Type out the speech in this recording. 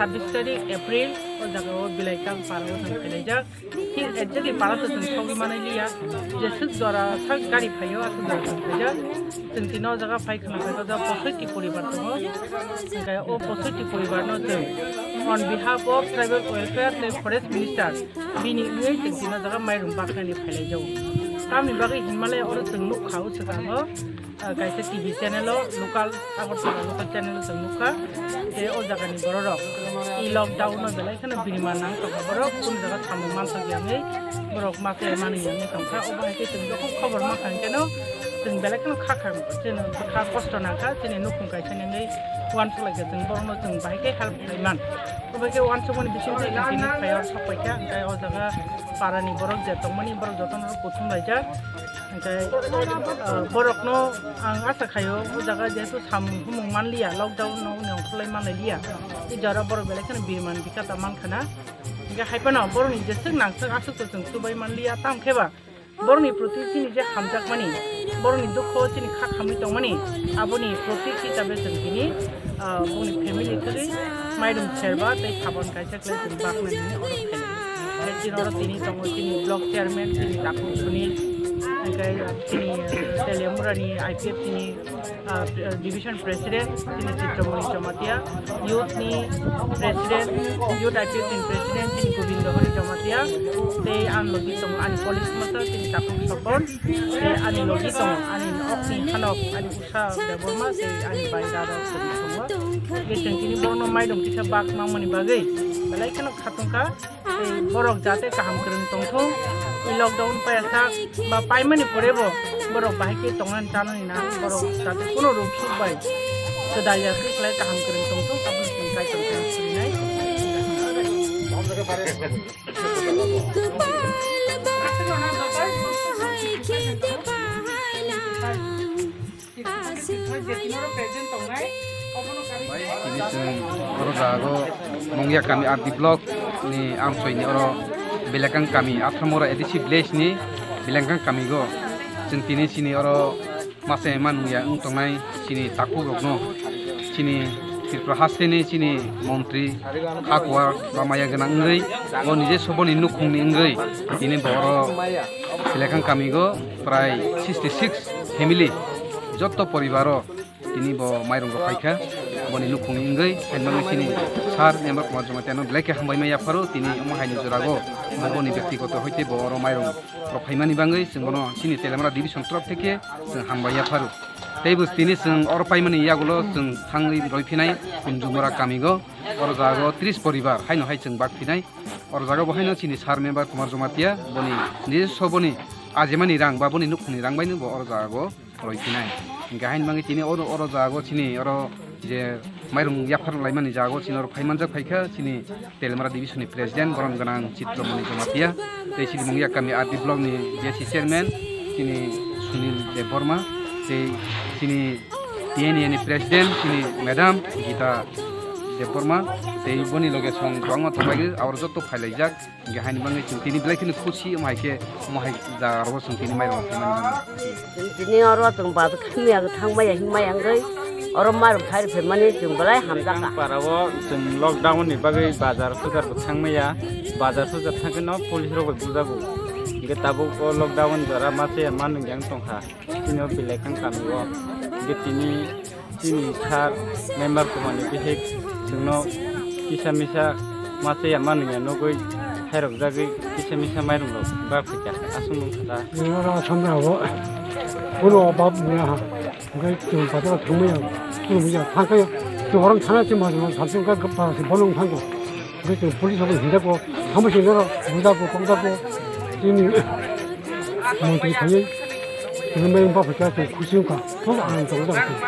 26 तारिख एप्रिल और जगह बिलाइ का पारो थांखैनाय जा कि एग्जैक्टली पारा तो जों सावरि मानाय लिया जेसो द्वारा सा गाड़ी फायो आसो द्वारा थांखैजा जों तिनो जगह फाइ खालामनायखौ जा 65 परिबार दङ ओमफ्राय ओ 65 परिबारनो जों on behalf of tribal welfare the forest minister bini uwe जों तिनो जगह माइरं बाख्रानि फाइलाय जाव कामनि बागै हिमालय और जों नुखाव सगाङो गायसे TV channel local Agartala local channel जों नुखा जे ओ जगानि बररक इ लकडाउन बेलाय खनो बिनिमा नां तो बरक कुन जगह सामु मानसा गियाङै बरक मासे मानियाङै तंखा ओ बाहायके जों बेखौ खबर मा खांकेनो जों बेलाय खनो खाखां जेन खा कष्ट नाखा जेने नुखुं गायसनङै वान सलायके जों बरनो जों बाहायके हेल्प खालामन ओ बाहायके वान समनि बिसिम जोंनि फायाव सपायका ओमफ्राय ओ जगह पारानि बरक जे तंमनि बरक जतन कुथुम लायजा ओमफ्राय बरकनो आं आसा खायो ओ जगह जेतु सामु हुमुं मानलिया लकडाउन नाव खलाय मानलाय लिया इ जरा बरक बेलाय खनो बिरमान बिकाता मानखाना ओमफ्राय हायपाना बरनि जेसो नांसो आसुखौ जों सुबाय मानलिया तामखेबा बरनि प्रतिनि जे हामजाक मानि बरनि दुख चिनि खाखामि तंमानि आबनि प्रति हिसाबै जों बिनि बरनि फेमिलि थरि माइरं सेरबा तै खाबन गायसाखले जों बाखनायनि अरख खायले चिनर तिनि तंग चिनि ब्लक चेयरमैन चिनि ताकु सुनिल ओमफ्राय चिनि तेलेमुरानि आईपीएफ चिनि डिविजन प्रेसिडेंट चिनि चित्रमणि जमातिया यूथनि प्रेसिडेंट यूथ आईपीएफ चिनि प्रेसिडेंट चिनि गोविंद हरि जमातिया ते आन लगी तंग आनि पुलिस मास्टर चिनि ताकु सपन ते आनि लगी तंग आनि अक्नि खानक आनि उषा देबरमा ते आनि बायदारा सरि तंग गेसें चिनि बरनो माइदं किसा बाक मामनि बागै बेलाय खनो खातंका ते बरक जाते काहाम करन तंथौ इ लकडाउन पायासा बा पाइमानि परेबो बरक बाहायके तंगन जाननि ना बरक जाते कोनो रोग सुबाय सदाया खैख्लाय काहाम करन तंथौ आबुन काय तंथौ सुरिनाय oro jago mongya kami arti blog ni amsoi ni oro belakang kami athamora edisi village ni belakang kami go jentini sini oro mase manungya ungtongnai sini taku rokno sini Tripura haseni sini montri hakwa ramaya gana ngai o nije soboni nukhungni ngai ini boro belakang kami go prai 66 family jotto poribaro ini bo mairung paikha boni nukhung ngai henmang sini sar member kumar jomateno black hambai maya faru tini omo haini jorago boni ব্যক্তিগত হইতে বড় মাইরং রফাইমানি বাঙ্গৈ जों বনো sini telamra division trop থেকে जों हामबाया फारु तै बुस्तिनि जों अरपाइमानि यागुलो जों थांङै रयफिनाय कुनजुमरा कामिगो अरजागो 30 परिबार हाइनो हाइ जों बाकफिनाय अरजागो बहायनो sini सार मेम्बार कुमार जमातिया बनि नि सबनि आजेमानि रां बा बनि नुखुनि रां बायनो बो अरजागो रयफिनाय गाहाइन बांगै तिनि अरजागो sini अर जे माइरं याफार लाइमानि जागो sini अर फाइमानजा फाइखा sini तेलमारा डिविजननि प्रेसिडेंट बरन गोनां चित्रमणि जमातिया तै sini मंगिया कामि आरटी ब्लकनि JC chairman sini Sunil Debbarma तै sini TNA president sini madam Gita Debbarma तै बनि लगे सं बांगा तबागि आवर जत्तो फाइलाइजाक गाहाइन बांगै चिंतिनि ब्लाइखिनि खुसि माइके माइ जागारबो संतिनि माइरं फाइमानि दिनै अरवा जों बाज खिमिया थांबाय हिमायांगै और मार फायर फेमानि जों बलाय हामजाका पारावो जों लकडाउन नि बागै बाजार फुजार थांमैया बाजार फुजार थांगोन पुलिस रोग बुजागौ गे ताबो लकडाउन जरा मासे मानन जां तंखा तिनो बिलाइखां कामियो गे तिनि सार मेम्बार कमानि बिहेक जोंनो किसामिसा मासे मानन जां गय हायरक जागै किसामिसा माइरं बा फैका आसुमन खादा जोंरा सामरावो पुरो बाब निया ओमफ्राय जों बाजाराव थांबाय आं जों थांखायो जों हराव थानासो माजों साबसिनखा गोबांसो बलं थांगौ ओमफ्राय जों पुलिसाबो हिंजागौ थांबायसो जों बुजागौ खंजागौ जोंनि मन्थ्रि थायो जों माइरं बाफैका जों खुसिखा सब आं दं जागोन